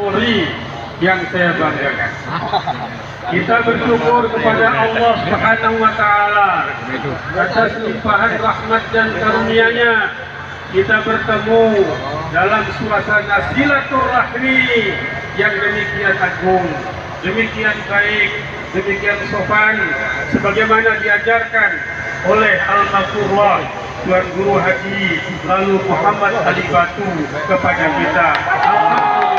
Polri yang saya banggakan. Kita bersyukur kepada Allah Subhanahu wa Ta'ala atas limpahan rahmat dan karunia-Nya. Kita bertemu dalam suasana silaturahmi yang demikian agung, demikian baik, demikian sopan, sebagaimana diajarkan oleh Al-Maghfurullah Tuan Guru Haji lalu Muhammad Ali Batu kepada kita. Alhamdulillah.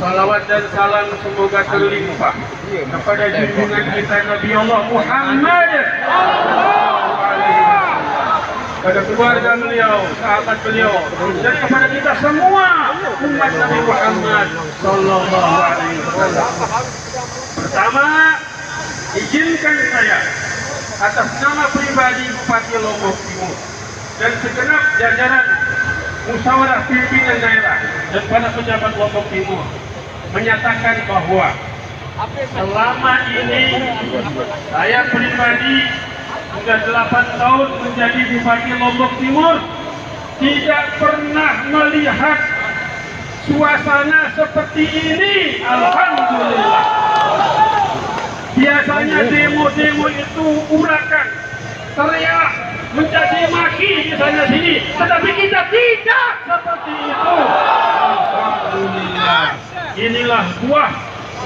Salawat dan salam semoga terlimpah kepada junjungan kita Nabi Allah Muhammad, pada keluarga beliau, sahabat beliau, dan kepada kita semua umat Nabi Muhammad Sallallahu Alaihi Wasallam. Pertama, izinkan saya atas nama pribadi Bupati Lombok Timur dan segenap jajaran musyawarah pimpinan daerah dan para pejabat Lombok Timur menyatakan bahwa selama ini saya pribadi sudah 8 tahun menjadi Bupati Lombok Timur tidak pernah melihat suasana seperti ini. Alhamdulillah. Biasanya demo-demo itu urakan, teriak, mencaci maki di sana sini, tetapi kita tidak seperti itu. Alhamdulillah. Inilah buah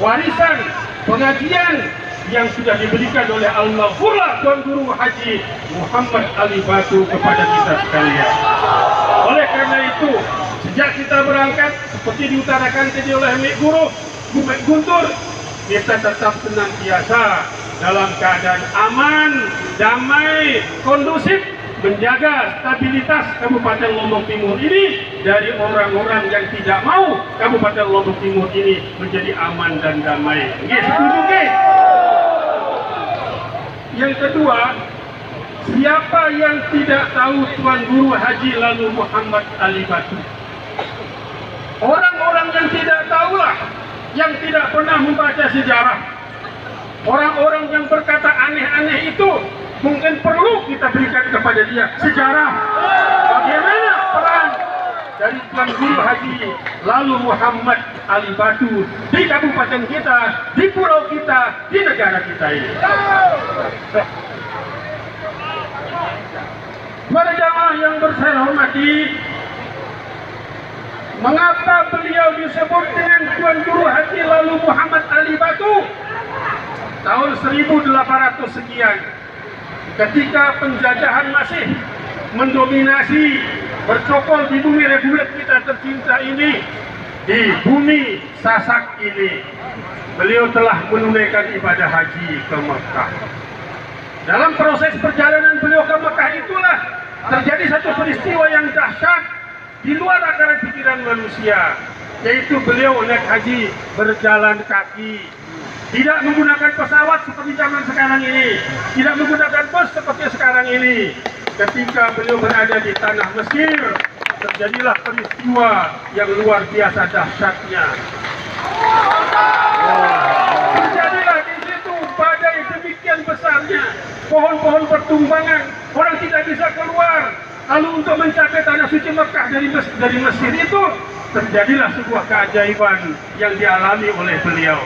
warisan pengajian yang sudah diberikan oleh Al-Maghfurullah Tuan Guru Haji Muhammad Ali Batu kepada kita sekalian. Oleh karena itu, sejak kita berangkat seperti diutarakan tadi oleh Mek Guntur, kita tetap senantiasa dalam keadaan aman, damai, kondusif, menjaga stabilitas Kabupaten Lombok Timur ini dari orang-orang yang tidak mau Kabupaten Lombok Timur ini menjadi aman dan damai. Setuju, nggih? Yang kedua, siapa yang tidak tahu Tuan Guru Haji lalu Muhammad Ali Batu? Orang-orang yang tidak tahulah, yang tidak pernah membaca sejarah. Orang-orang yang berkata aneh-aneh itu mungkin perlu kita berikan kepada dia sejarah. Bagaimana peran dari Tuan Guru Haji lalu Muhammad Ali Batu di kabupaten kita, di pulau kita, di negara kita ini. Para jamaah yang saya hormati, mengapa beliau disebut dengan Tuan Guru Haji lalu Muhammad Ali Batu? Tahun 1800 sekian, ketika penjajahan masih mendominasi, bercokol di bumi Republik kita tercinta ini, di bumi Sasak ini, beliau telah menunaikan ibadah haji ke Mekah. Dalam proses perjalanan beliau ke Mekah itulah terjadi satu peristiwa yang dahsyat di luar akal pikiran manusia, yaitu beliau naik haji berjalan kaki, tidak menggunakan pesawat seperti zaman sekarang ini, tidak menggunakan bus seperti sekarang ini. Ketika beliau berada di tanah Mesir, terjadilah peristiwa yang luar biasa dahsyatnya. Terjadilah di situ badai demikian besarnya, pohon-pohon pertumbangan, orang tidak bisa keluar. Lalu untuk mencapai tanah suci Mekah dari Mesir itu, terjadilah sebuah keajaiban yang dialami oleh beliau.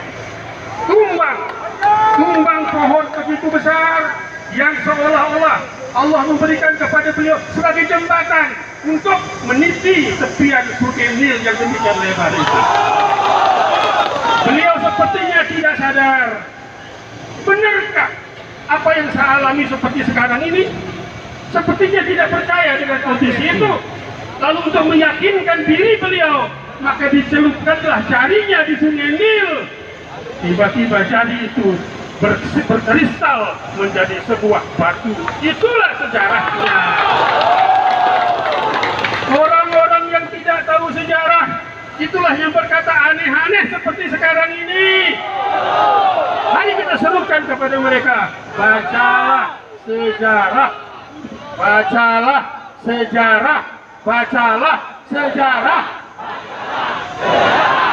Tumbang pohon begitu besar yang seolah-olah Allah memberikan kepada beliau sebagai jembatan untuk meniti tepian Sungai Nil yang demikian lebar itu. Beliau sepertinya tidak sadar, benarkah apa yang saya alami seperti sekarang ini? Sepertinya tidak percaya dengan kondisi itu. Lalu untuk meyakinkan diri beliau, maka dicelupkanlah jarinya di Sungai Nil. Tiba-tiba jari itu berkristal menjadi sebuah batu. Itulah sejarahnya. Orang-orang yang tidak tahu sejarah, itulah yang berkata aneh-aneh seperti sekarang ini. Mari kita serukan kepada mereka, bacalah sejarah, bacalah sejarah, bacalah sejarah,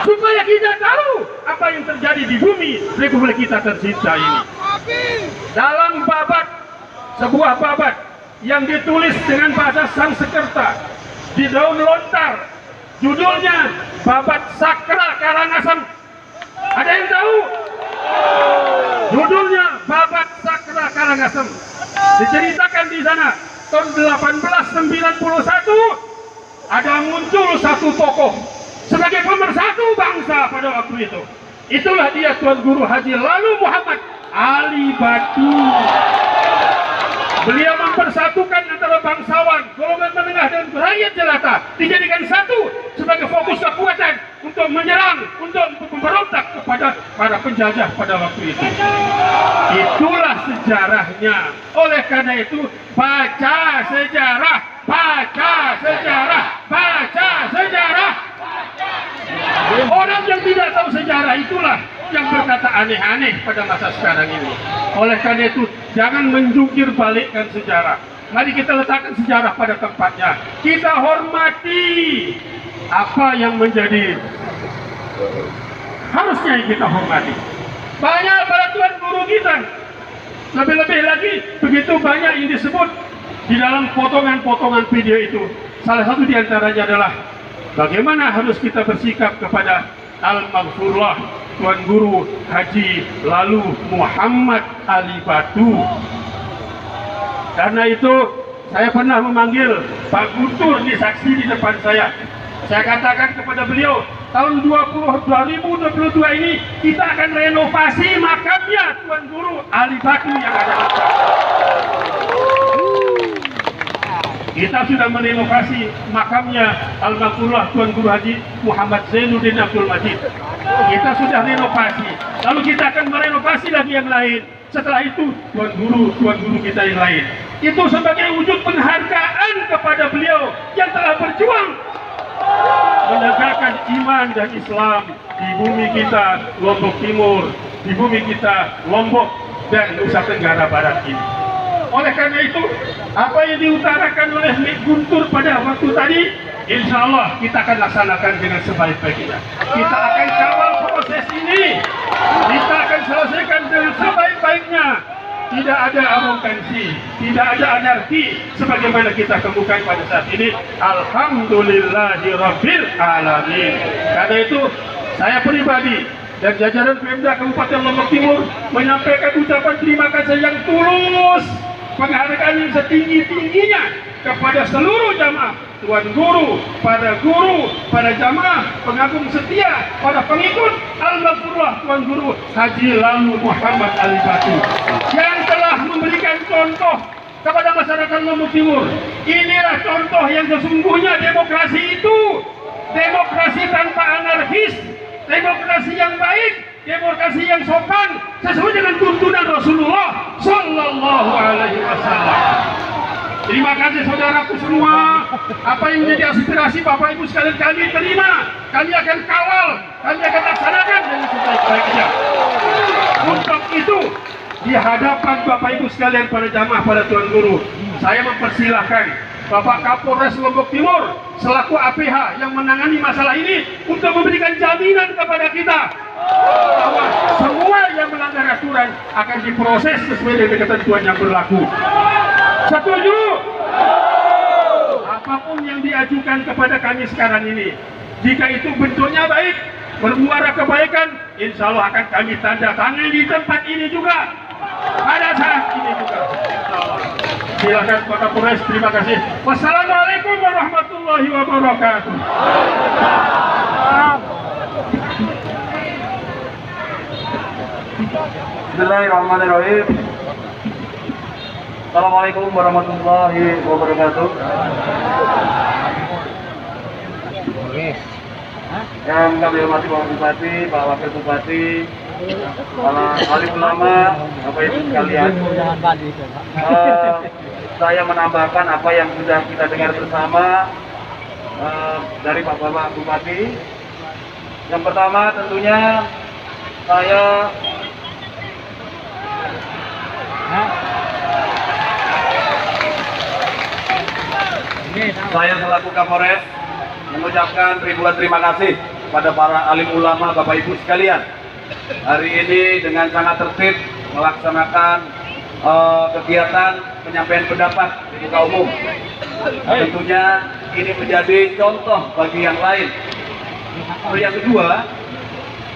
supaya kita tahu apa yang terjadi di bumi Republik kita tercinta ini. Dalam babat, sebuah babat yang ditulis dengan bahasa Sanskerta di daun lontar, Judulnya Babat Sakra Karangasem. Ada yang tahu? Judulnya Babat Sakra Karangasem. Diceritakan di sana tahun 1891 ada muncul satu tokoh sebagai pemersatu bangsa pada waktu itu. Itulah dia Tuan Guru Haji Lalu Muhammad Ali Batu. Beliau mempersatukan antara bangsawan, golongan menengah dan rakyat jelata, dijadikan satu sebagai fokus kekuatan untuk menyerang, untuk memberontak kepada para penjajah pada waktu itu. Itulah sejarahnya. Oleh karena itu, baca sejarah, baca sejarah, baca sejarah. Orang yang tidak tahu sejarah itulah yang berkata aneh-aneh pada masa sekarang ini. Oleh karena itu, jangan menjungkir balikkan sejarah. Mari kita letakkan sejarah pada tempatnya. Kita hormati apa yang menjadi harusnya kita hormati. Banyak para tuan guru kita. Lebih-lebih lagi, begitu banyak yang disebut di dalam potongan-potongan video itu. Salah satu diantaranya adalah bagaimana harus kita bersikap kepada Al-Maghfurullah Tuan Guru Haji Lalu Muhammad Ali Batu. Karena itu saya pernah memanggil Pak Guntur di saksi di depan saya. Saya katakan kepada beliau, tahun 2022 ini kita akan renovasi makamnya Tuan Guru Ali Batu yang ada di sana. Kita sudah merenovasi makamnya Al-Maghfurullah Tuan Guru Haji Muhammad Zainuddin Abdul Majid. Kita sudah renovasi. Lalu kita akan merenovasi lagi yang lain. Setelah itu Tuan Guru kita yang lain. Itu sebagai wujud penghargaan kepada beliau yang telah berjuang menegakkan iman dan Islam di bumi kita Lombok Timur, di bumi kita Lombok dan Nusa Tenggara Barat ini. Oleh karena itu, apa yang diutarakan oleh Mek Guntur pada waktu tadi, insya Allah kita akan laksanakan dengan sebaik-baiknya. Kita akan kawal proses ini, kita akan selesaikan dengan sebaik-baiknya. Tidak ada arogansi, tidak ada anarki sebagaimana kita kemukakan pada saat ini. Alhamdulillahirabbil alamin. Karena itu, saya pribadi dan jajaran Pemda Kabupaten Lombok Timur menyampaikan ucapan terima kasih yang tulus, penghargaan yang setinggi-tingginya kepada seluruh jamaah, Tuan Guru, para jamaah, pengagum setia, para pengikut Al-Maghfurullah Tuan Guru Haji Lalu Muhammad Ali Batu yang telah memberikan contoh kepada masyarakat Lombok Timur. Inilah contoh yang sesungguhnya demokrasi itu, demokrasi tanpa anarkis, demokrasi yang baik, demokrasi yang sopan sesuai dengan tuntunan Rasulullah Sallallahu Alaihi Wasallam. Terima kasih saudaraku semua. Apa yang menjadi aspirasi Bapak Ibu sekalian kami terima, kami akan kawal, kami akan laksanakan dengan sebaik-baiknya. Untuk itu, di hadapan Bapak Ibu sekalian para jamaah, para Tuan Guru, saya mempersilahkan Bapak Kapolres Lombok Timur selaku APH yang menangani masalah ini untuk memberikan jaminan kepada kita bahwa semua yang melanggar aturan akan diproses sesuai dengan ketentuan yang berlaku. Setuju? Apapun yang diajukan kepada kami sekarang ini, jika itu bentuknya baik, bermuara kebaikan, insya Allah akan kami tanda tangan di tempat ini juga pada saat ini juga. Silakan Pak Kapolres, terima kasih. Wassalamualaikum warahmatullahi wabarakatuh. Bismillahirrahmanirrahim. Assalamualaikum warahmatullahi wabarakatuh. Yang kami hormati Bapak Bupati, Pak Wakil Bupati, para alim ulama, Bapak Ibu sekalian. Saya menambahkan apa yang sudah kita dengar bersama dari Bapak Bupati. Yang pertama tentunya saya selaku Kapolres mengucapkan ribuan terima kasih kepada para alim ulama, Bapak Ibu sekalian. Hari ini dengan sangat tertib melaksanakan kegiatan penyampaian pendapat di muka umum. Tentunya ini menjadi contoh bagi yang lain. Lalu yang kedua,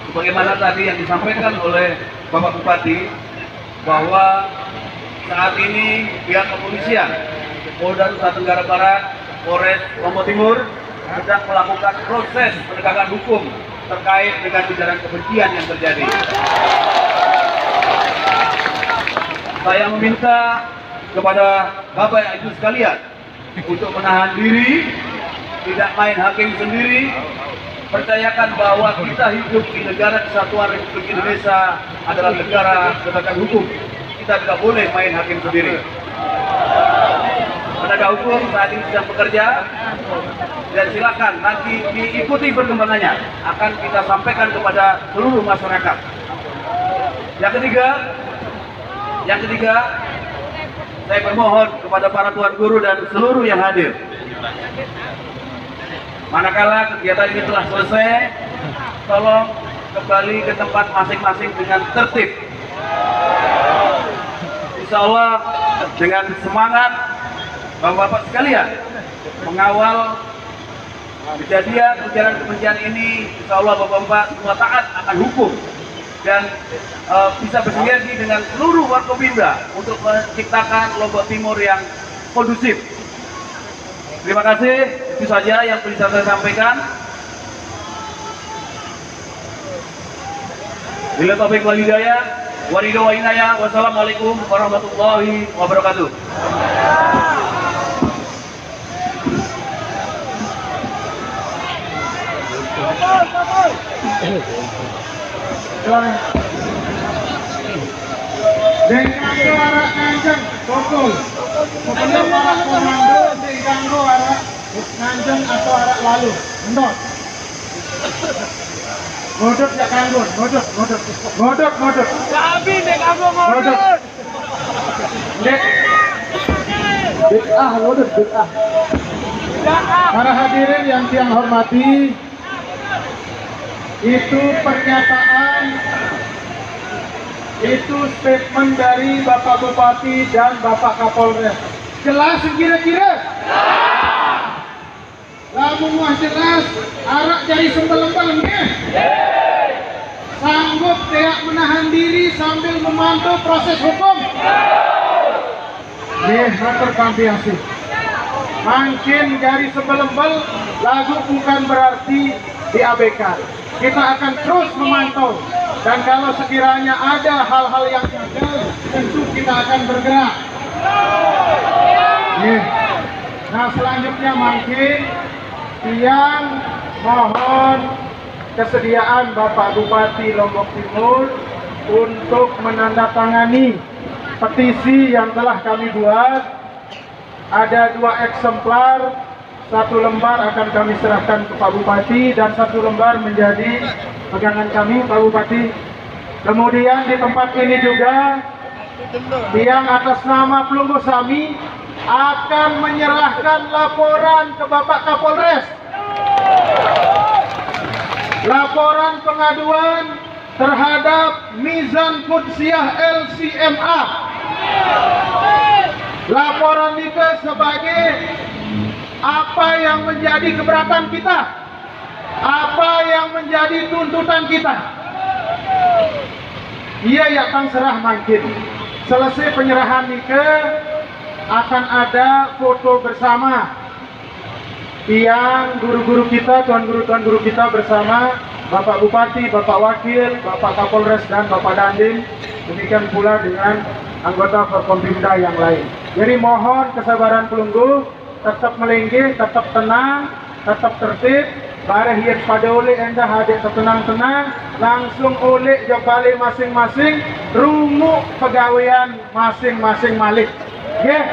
sebagaimana tadi yang disampaikan oleh Bapak Bupati, bahwa saat ini pihak kepolisian Polda Nusa Tenggara Barat, Polres Lombok Timur sedang melakukan proses penegakan hukum terkait dengan ujaran kebencian yang terjadi. Saya meminta kepada Bapak Ibu sekalian untuk menahan diri, tidak main hakim sendiri. Percayakan bahwa kita hidup di negara kesatuan Republik Indonesia adalah negara penegakan hukum. Kita tidak boleh main hakim sendiri. Penegak hukum saat ini sedang bekerja, dan silakan nanti diikuti perkembangannya, akan kita sampaikan kepada seluruh masyarakat. Yang ketiga, saya bermohon kepada para tuan guru dan seluruh yang hadir, manakala kegiatan ini telah selesai, tolong kembali ke tempat masing-masing dengan tertib. Insya Allah dengan semangat Bapak-bapak sekalian mengawal kejadian ujaran kebencian ini, insya Allah Bapak-bapak semua taat akan hukum dan bisa bersinergi dengan seluruh Forkopimda untuk menciptakan Lombok Timur yang kondusif. Terima kasih, itu saja yang bisa saya sampaikan. Bila taufik wal hidayah, waridho wa inayah, wassalamualaikum warahmatullahi wabarakatuh. Denganggo arah kanjeng, pukul. Sebelum arah komando, denganggo arah kanjeng atau arah lalu. Endot. Ngodot ya kanggun, ngodot. Kami denganggo ngodot. Dek. Ngodot. Para hadirin yang tiang hormati, itu pernyataan, itu statement dari Bapak Bupati dan Bapak Kapolres. Jelas kira-kira? Lamun wah jelas, arak jadi sembel-embel ya? Sanggup tidak menahan diri sambil memantau proses hukum? Motor kampiasi. Makin dari sembel-embel, lagu bukan berarti diabaikan. Kita akan terus memantau, dan kalau sekiranya ada hal-hal yang gagal, tentu kita akan bergerak. Nah, selanjutnya makin yang mohon kesediaan Bapak Bupati Lombok Timur untuk menandatangani petisi yang telah kami buat. Ada 2 eksemplar. 1 lembar akan kami serahkan ke Pak Bupati dan 1 lembar menjadi pegangan kami, Pak Bupati. Kemudian di tempat ini juga yang atas nama Pelunggu Sami akan menyerahkan laporan ke Bapak Kapolres. Laporan pengaduan terhadap Mizan Qudsiah LCMA. Laporan itu sebagai apa yang menjadi keberatan kita, apa yang menjadi tuntutan kita. Iya ya Kang serah makin. Selesai penyerahan nike akan ada foto bersama yang guru-guru kita, tuan guru kita bersama Bapak Bupati, Bapak Wakil, Bapak Kapolres dan Bapak Dandim. Demikian pula dengan anggota Forkopimda yang lain. Jadi mohon kesabaran pelunggu, tetap melinggih, tetap tenang, tetap tertib. Bareh hiat pada oleh anda hadir tenang-tenang, langsung oleh jabali masing-masing, rumuk pegawaian masing-masing malik. Yeah.